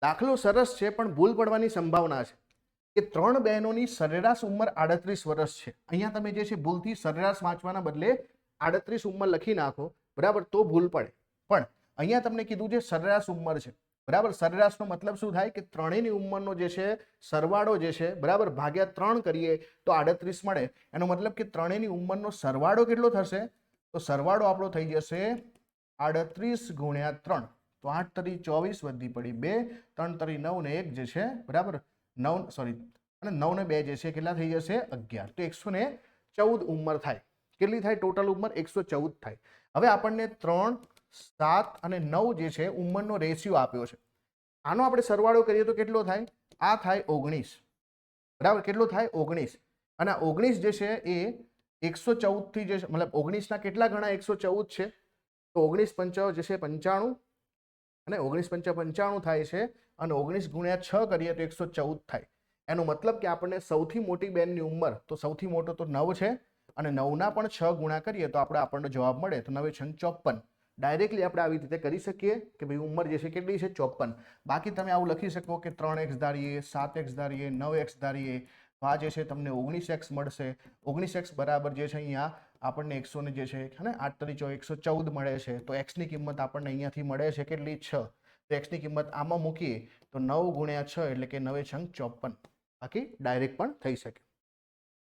દાખલો સરસ છે પણ ભૂલ પડવાની સંભાવના છે કે 3 બહેનોની સરેરાશ ઉંમર 38 વર્ષ છે. અહીંયા તમે જે છે ભૂલથી સરેરાશ વાંચવાના બદલે 38 ઉંમર લખી નાખો, બરાબર, તો ભૂલ પડે. પણ અહીંયા તમને કીધું છે સરેરાશ ઉંમર છે, બરાબર. સરેરાશનો મતલબ શું થાય કે ત્રણેયની ઉંમરનો જે છે સરવાળો જે છે, બરાબર, ભાગ્યા 3 કરીએ તો 38 મળે. એનો મતલબ કે ત્રણેયની ઉંમરનો સરવાળો કેટલો થશે? તો સરવાળો આપણો થઈ જશે 38 ગુણ્યા 3. તો 8 તરી 24 વધી પડી 2, 3 તરી 9 ને 1 જે છે, બરાબર, 9 સોરી અને 9 ને 2 જે છે કેટલા થઈ જશે? 11. તો 114 ઉંમર થાય. કેટલી થાય ટોટલ ઉંમર? 114 થાય. હવે આપણને 3, 7 અને 9 જે છે ઉંમરનો રેશિયો આપ્યો છે. આનો આપણે સરવાળો કરીએ તો કેટલો થાય? આ થાય 19, બરાબર. કેટલો થાય? 19. અને 19 જે છે એ 114 થી જે મતલબ 19 ના કેટલા ગણા 114 છે? તો 19 પંચા જે છે 95 અને 19 પંચા 95 થાય છે અને 19 ગુણ્યા 6 કરીએ તો 114 થાય. એનો મતલબ કે આપણને સૌથી મોટી બેનની ઉંમર, તો સૌથી મોટો તો 9 છે અને 9ના પણ 6 ગુણા કરીએ તો આપણને જવાબ મળે. તો 9 6 54. ડાયરેક્ટલી આપણે આવી રીતે કરી શકીએ કે ભાઈ ઉંમર જે છે કેટલી છે? 54. બાકી તમે આવું લખી શકો કે 3x ધારીએ, 7x ધારીએ, 9x ધારીએ, તો આ જે છે તમને 19x મળશે. 19x બરાબર જે છે અહીંયા આપણને 100 ને જે છે અને 8 તરી 114 મળે છે. તો x ની કિંમત આપણને અહીંયાથી મળે છે કેટલી? 6. તો x ની કિંમત આમાં મૂકીએ તો 9 ગુણ્યા 6 એટલે કે 9 6 54. બાકી ડાયરેક્ટ પણ થઈ શકે.